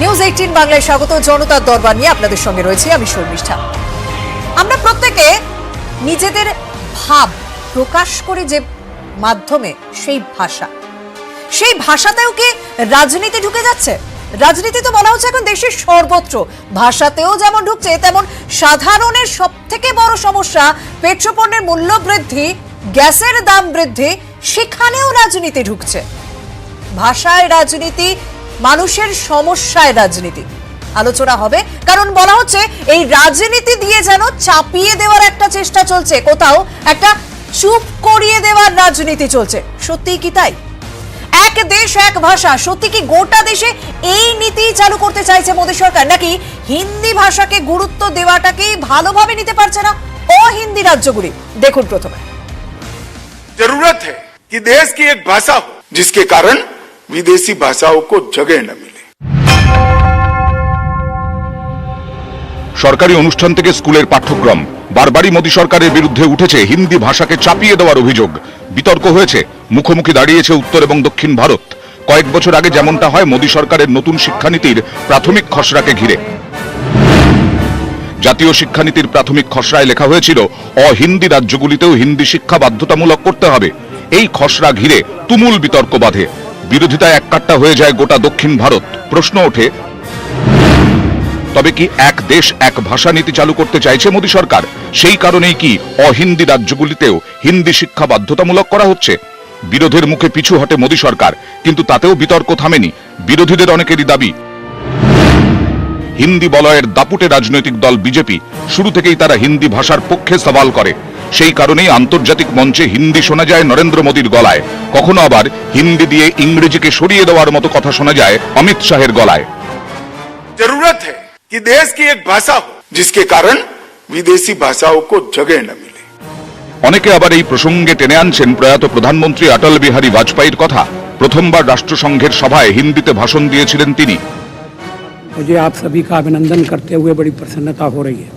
News 18 বাংলায় স্বাগত। জনতার দরবার নিয়ে আপনাদের সঙ্গে রয়েছে আমি শর্মিষ্ঠা। আমরা প্রত্যেকে নিজেদের ভাব প্রকাশ করি যে মাধ্যমে, সেই ভাষাতেও কি রাজনীতি ঢুকে যাচ্ছে? রাজনীতি তো বলা হচ্ছে এখন দেশের সর্বত্র, ভাষাতেও যেমন ঢুকছে তেমন সাধারণের সবথেকে বড় সমস্যা পেট্রোপণ্যের মূল্য বৃদ্ধি, গ্যাসের দাম বৃদ্ধি, সেখানেও রাজনীতি ঢুকছে। ভাষায় রাজনীতি, মানুষের সমস্যায় রাজনীতি আলোচনা হবে, কারণ বলা হচ্ছে এই রাজনীতি দিয়ে যেন চাপিয়ে দেওয়ার একটা চেষ্টা চলছে, কোথাও একটা চুপ করিয়ে দেওয়ার রাজনীতি চলছে। সত্যিই কি তাই? এক দেশ এক ভাষা, সত্যি কি গোটা দেশে এই নীতি চালু করতে চাইছে মোদী সরকার, নাকি হিন্দি ভাষাকে গুরুত্ব দেওয়াটাকে ভালোভাবে নিতে পারছে না অহিন্দি রাজ্যগুলি? দেখুন প্রথমে, जरूरत है कि देश की एक भाषा हो जिसके कारण विदेशी भाषाओं को जगह न मिले। সরকারি অনুষ্ঠান থেকে স্কুলের পাঠ্যক্রম, বারবারই মোদী সরকারের বিরুদ্ধে উঠেছে হিন্দি ভাষাকে চাপিয়ে দেওয়ার অভিযোগ। বিতর্ক হয়েছে, মুখোমুখি দাঁড়িয়েছে উত্তর এবং দক্ষিণ ভারত। কয়েক বছর আগে যেমনটা হয় মোদী সরকারের নতুন শিক্ষানীতির প্রাথমিক খসড়াকে ঘিরে। জাতীয় শিক্ষানীতির প্রাথমিক খসড়ায় লেখা হয়েছিল অহিন্দি রাজ্যগুলিতেও হিন্দি শিক্ষা বাধ্যতামূলক করতে হবে। এই খসড়া ঘিরে তুমুল বিতর্ক বাধে, বিরোধিতায় এককাট্টা হয়ে যায় গোটা দক্ষিণ ভারত। প্রশ্ন ওঠে, তবে কি এক দেশ এক ভাষা নীতি চালু করতে চাইছে মোদী সরকার? সেই কারণেই কি অহিন্দি রাজ্যগুলিতেও হিন্দি শিক্ষা বাধ্যতামূলক করা হচ্ছে? বিরোধের মুখে পিছু হটে মোদী সরকার, কিন্তু তাতেও বিতর্ক থামেনি। বিরোধীদের অনেকেরই দাবি, হিন্দি বলয়ের দাপুটে রাজনৈতিক দল বিজেপি, শুরু থেকেই তারা হিন্দি ভাষার পক্ষে সওয়াল করে। সেই কারণেই আন্তর্জাতিক মঞ্চে হিন্দি শোনা যায় নরেন্দ্র মোদীর গলায়, কখনো আবার হিন্দি দিয়ে ইংরেজিকে সরিয়ে দেওয়ার মতো কথা শোনা যায় অমিত শাহের গলায়। जरूरत है कि देश की एक भाषा हो जिसके कारण विदेशी भाषाओं को जगह न मिले। অনেকে আবার এই প্রসঙ্গে টেনে আনছেন প্রয়াত প্রধানমন্ত্রী অটল বিহারী বাজপেয়ীর কথা। প্রথমবার রাষ্ট্রসংঘের সভায় হিন্দিতে ভাষণ দিয়েছিলেন তিনি। मुझे आप सभी का अभिनंदन करते हुए बड़ी प्रसन्नता हो रही है।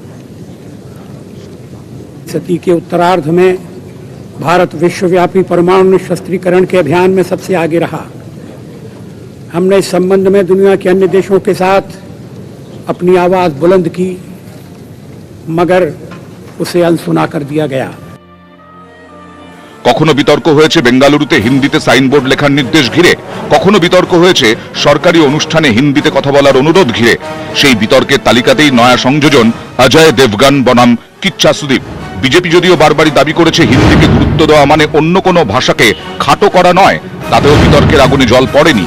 सदी के उत्तरार्ध में भारत विश्वव्यापी परमाणु निशस्त्रीकरण के अभियान में सबसे आगे रहा। हमने इस संबंध में दुनिया के अन्य देशों के साथ अपनी आवाज़ बुलंद की, मगर उसे अनसुना कर दिया गया। কখনো বিতর্ক হয়েছে বেঙ্গালুরুতে হিন্দিতে সাইনবোর্ড লেখার নির্দেশ ঘিরে, কখনো বিতর্ক হয়েছে সরকারি অনুষ্ঠানে হিন্দিতে কথা বলার অনুরোধ ঘিরে। সেই বিতর্কের তালিকাতেই নয়া সংযোজন অজয় দেবগন বনাম কিচ্ছা সুদীপ। বিজেপি যদিও বারবারই দাবি করেছে হিন্দিকে গুরুত্ব দেওয়া মানে অন্য কোনো ভাষাকে খাটো করা নয়, তাতেও বিতর্কের আগুনে জল পড়েনি।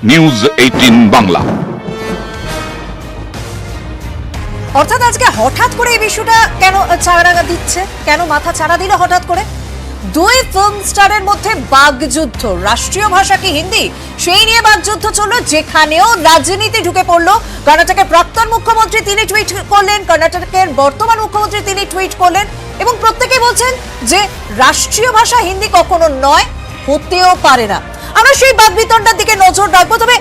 নিউজ 18 বাংলা। অর্থাৎ আজকে হঠাৎ করে এই বিষয়টা কেন চাড়া দিচ্ছে, কেন মাথা চাড়া দিল হঠাৎ করে? দুই ফিল্ম স্টারের মধ্যে বাগযুদ্ধ, রাষ্ট্রীয় ভাষা কি হিন্দি, সেই নিয়ে বাগযুদ্ধ চললো, যেখানেও রাজনীতি ঢুকে পড়লো। কর্ণাটকের প্রাক্তন মুখ্যমন্ত্রী তিনি টুইট করলেন, কর্ণাটকের বর্তমান মুখ্যমন্ত্রী তিনি টুইট করলেন, এবং প্রত্যেকেই বলছেন যে রাষ্ট্রীয় ভাষা হিন্দি কখনো নয়, হতেও পারে না। আমরা সেই বাগবিতণ্ডার দিকে নজর রাখবো। তবে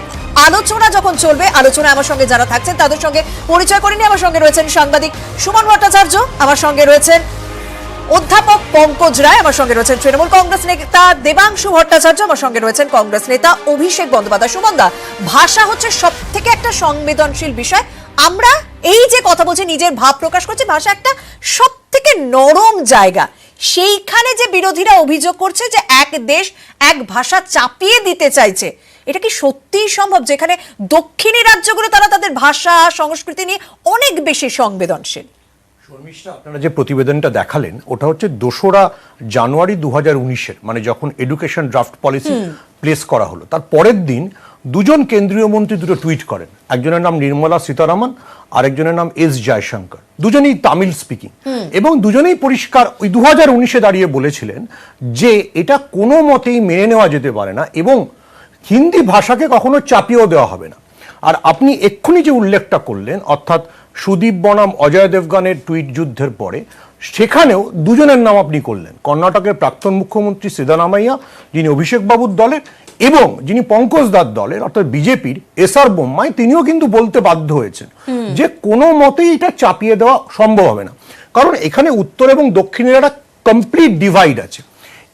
আলোচনা যখন চলবে, আলোচনা আমার সঙ্গে যারা থাকছেন তাদের সঙ্গে পরিচয় করে নিয়ে। আমার সঙ্গে রয়েছেন সাংবাদিক সুমন ভট্টাচার্য, আমার সঙ্গে রয়েছেন অধ্যাপক পঙ্কজ রায়, আমার সঙ্গে রয়েছেন তৃণমূল কংগ্রেস নেতা দেবাংশু ভট্টাচার্য, আমার সঙ্গে রয়েছেন কংগ্রেস নেতা অভিষেক বন্দ্যোপাধ্যায়। সুমনদা, ভাষা হচ্ছে সব থেকে একটা সংবেদনশীল বিষয়। আমরা এই যে কথা বলছি, নিজের ভাব প্রকাশ করছি, ভাষা একটা সব থেকে নরম জায়গা। সেইখানে যে বিরোধীরা অভিযোগ করছে যে এক দেশ এক ভাষা চাপিয়ে দিতে চাইছে, এটা কি সত্যিই সম্ভব, যেখানে দক্ষিণী রাজ্যগুলো তারা তাদের ভাষা সংস্কৃতি নিয়ে অনেক বেশি সংবেদনশীল? শর্মিষ্ঠা, আপনারা যে প্রতিবেদনটা দেখালেন ওটা হচ্ছে 2রা জানুয়ারি 2019-এর, মানে যখন এডুকেশন ড্রাফট পলিসি প্লেস করা হলো, তার পরের দিন দুজন কেন্দ্রীয় মন্ত্রী দুটো টুইট করেন। একজনের নাম নির্মলা সীতারামন, আরেকজনের নাম এস জয়শঙ্কর। দুজনেই তামিল স্পিকিং, এবং দুজনেই পরিষ্কার ওই 2019-এ দাঁড়িয়ে বলেছিলেন যে এটা কোনো মতেই মেনে নেওয়া যেতে পারে না এবং হিন্দি ভাষাকে কখনো চাপিয়েও দেওয়া হবে না। আর আপনি এক্ষুনি যে উল্লেখটা করলেন, অর্থাৎ সুদীপ বনাম অজয় দেবগনের টুইট যুদ্ধের পরে, সেখানেও দুজনের নাম আপনি করলেন। কর্ণাটকের প্রাক্তন মুখ্যমন্ত্রী সিদ্ধারামাইয়া, যিনি অভিষেক বাবুর দলের, এবং যিনি পঙ্কজ দার দলের অর্থাৎ বিজেপির এসআর বোম্মাই, তিনিও কিন্তু বলতে বাধ্য হয়েছেন যে কোনো মতেই এটা চাপিয়ে দেওয়া সম্ভব হবে না, কারণ এখানে উত্তর এবং দক্ষিণের একটা কমপ্লিট ডিভাইড আছে।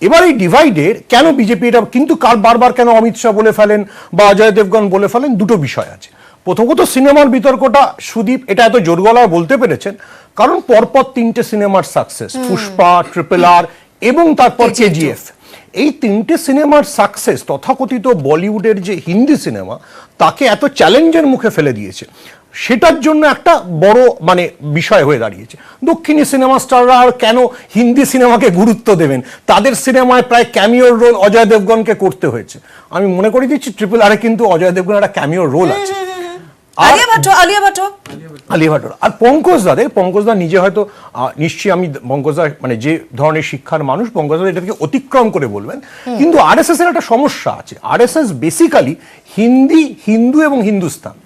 এবার এই ডিভাইডের কেন বিজেপি এটা, কিন্তু বারবার কেন অমিত শাহ বলে ফেলেন বা অজয় দেবগন বলে ফেলেন, দুটো বিষয় আছে। প্রথমত সিনেমার বিতর্কটা সুদীপ এটা এত জোর গলায় বলতে পেরেছেন কারণ পরপর 3টে সিনেমার সাকসেস, পুষ্পা, RRR এবং তারপর কেজিএফ। এই 3টে সিনেমার সাকসেস তথাকথিত বলিউডের যে হিন্দি সিনেমা তাকে এত চ্যালেঞ্জের মুখে ফেলে দিয়েছে, সেটার জন্য একটা বড় বিষয় হয়ে দাঁড়িয়েছে। দক্ষিণী সিনেমা স্টাররা আর কেন হিন্দি সিনেমাকে গুরুত্ব দেবেন? তাদের সিনেমায় প্রায় ক্যামিওর রোল অজয় দেবগনকে করতে হয়েছে। আমি মনে করে দিচ্ছি RRR কিন্তু অজয় দেবগনের একটা ক্যামিওর রোল আছে। আলিয়া ভাট আর পঙ্কজদা নিজে হয়তো নিশ্চয়ই আমি পঙ্কজদা যে ধরনের শিক্ষার মানুষ, পঙ্কজদা এটাকে অতিক্রম করে বলবেন, কিন্তু আরএসএস এর একটা সমস্যা আছে। আরএসএস বেসিক্যালি হিন্দি, হিন্দু এবং হিন্দুস্তান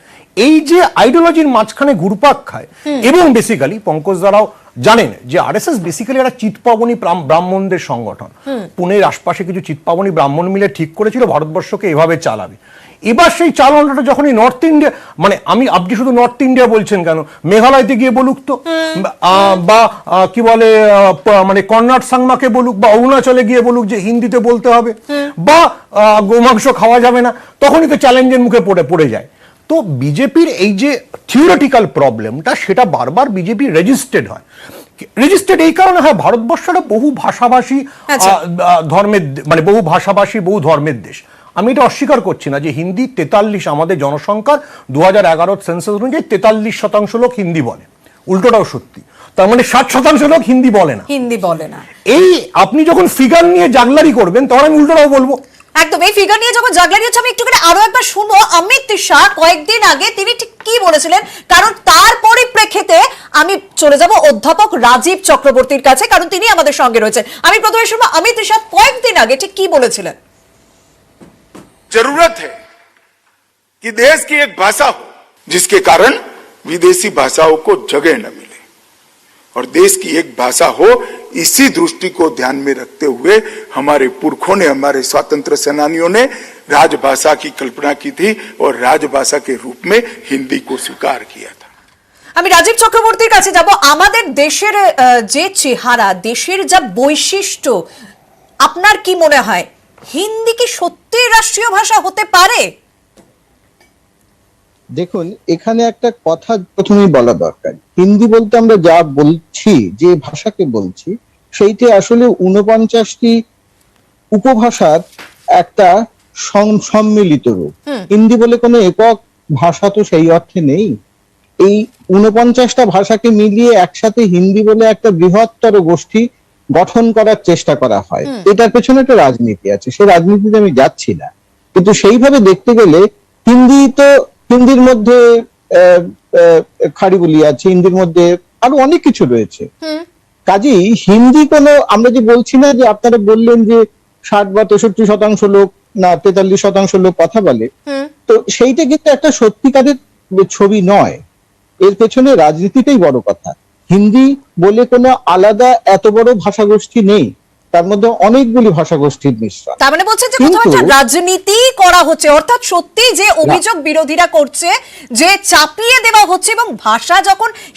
এই যে আইডিওলজির মাঝখানে ঘুরপাক খায়। এবং বেসিক্যালি পঙ্কজদারাও জানেন যে আরএসএস বেসিক্যালি একটা চিৎপাবনী ব্রাহ্মণদের সংগঠন। পুনের আশপাশে কিছু চিৎপাবনী ব্রাহ্মণ মিলে ঠিক করেছিল ভারতবর্ষকে এভাবে চালাবে। এবার সেই চালনাটা যখনই নর্থ ইন্ডিয়া আপনি শুধু নর্থ ইন্ডিয়া বলছেন কেন, মেঘালয়তে গিয়ে বলুক তো, বা কি বলে কর্ণাট সাংমাকে বলুক, বা অরুণাচলে গিয়ে বলুক যে হিন্দিতে বলতে হবে, বা গোমাংস খাওয়া যাবে না, তখনই তো চ্যালেঞ্জের মুখে পড়ে যায়। তো বিজেপির এই যে থিওরিটিক্যাল প্রবলেমটা সেটা বারবার বিজেপি রেজিস্ট্রেড হয়। রেজিস্ট্রেড এই কারণে হয় ভারতবর্ষটা বহু ভাষাভাষী ধর্মের বহু ভাষাভাষী বহু ধর্মের দেশ। আমি এটা অস্বীকার করছি না যে হিন্দি 43 আমাদের জনসংখ্যার 2011 সেন্সাস অনুযায়ী 43% লোক হিন্দি বলে, উল্টোটাও সত্যি। তার 60% লোক হিন্দি বলে না। এই আপনি যখন ফিগার নিয়ে জাগলারি করবেন তখন আমি উল্টোটাও বলবো। একদম এই ফিগার নিয়ে যখন জাগলারি হচ্ছে, আমি একটু করে আরো একবার শুনবো অমিত শাহ কয়েকদিন আগে তিনি ঠিক কি বলেছিলেন, কারণ তার পরিপ্রেক্ষিতে আমি চলে যাব অধ্যাপক রাজীব চক্রবর্তীর কাছে, কারণ তিনি আমাদের সঙ্গে রয়েছেন। আমি প্রথমে শুনবো অমিত শাহ কয়েকদিন আগে ঠিক কি বলেছিলেন। जरूरत है कि देश की एक भाषा हो जिसके कारण विदेशी भाषाओं को जगह न मिले, और देश की एक भाषा हो, इसी दृष्टि को ध्यान में रखते हुए हमारे पुरखों ने, हमारे स्वतंत्र सेनानियों ने राजभाषा की कल्पना की थी और राजभाषा के रूप में हिंदी को स्वीकार किया था। আমি রাজীব চক্রবর্তীর কাছে যাব। আমাদের দেশের যে চেহারা, দেশের যা বৈশিষ্ট্য, আপনার কি মনে হয় হিন্দি কি সত্যি রাষ্ট্রীয় ভাষা হতে পারে? দেখুন, এখানে একটা কথা প্রথমেই বলা দরকার। হিন্দি বলতে আমরা যা বলছি, যে ভাষাকে বলছি, সেইটা আসলে 49টি উপভাষার একটা সম্মিলিত রূপ। হিন্দি বলে কোনো একক ভাষা তো সেই অর্থে নেই। এই 49টা ভাষাকে মিলিয়ে একসাথে হিন্দি বলে একটা বৃহত্তর গোষ্ঠী গঠন করার চেষ্টা করা হয়। এটার পেছনে একটা রাজনীতি আছে, সেই রাজনীতিতে আমি যাচ্ছি না, কিন্তু সেইভাবে দেখতে গেলে হিন্দির মধ্যে খাড়িবুলি আছে, হিন্দির মধ্যে আরো অনেক কিছু রয়েছে। কাজেই হিন্দি কোনো, আমরা যে বলছি না যে আপনারা বললেন যে 60 বা 63% লোক না 43% লোক কথা বলে, তো সেইটা কিন্তু একটা সত্যিকারের ছবি নয়। এর পেছনে রাজনীতিটাই বড় কথা। হিন্দি বলে কোনো আলাদা এত বড় ভাষাগোষ্ঠী নেই, তার মধ্যে অনেকগুলি ভাষাগোষ্ঠীর মিশ্রণ। তার মানে বলছেন যে কোথাও একটা রাজনীতি করা হচ্ছে, অর্থাৎ সত্যি যে অভিযোগ বিরোধীরা করছে যে চাপিয়ে দেওয়া হচ্ছে, এবং ভাষা যখন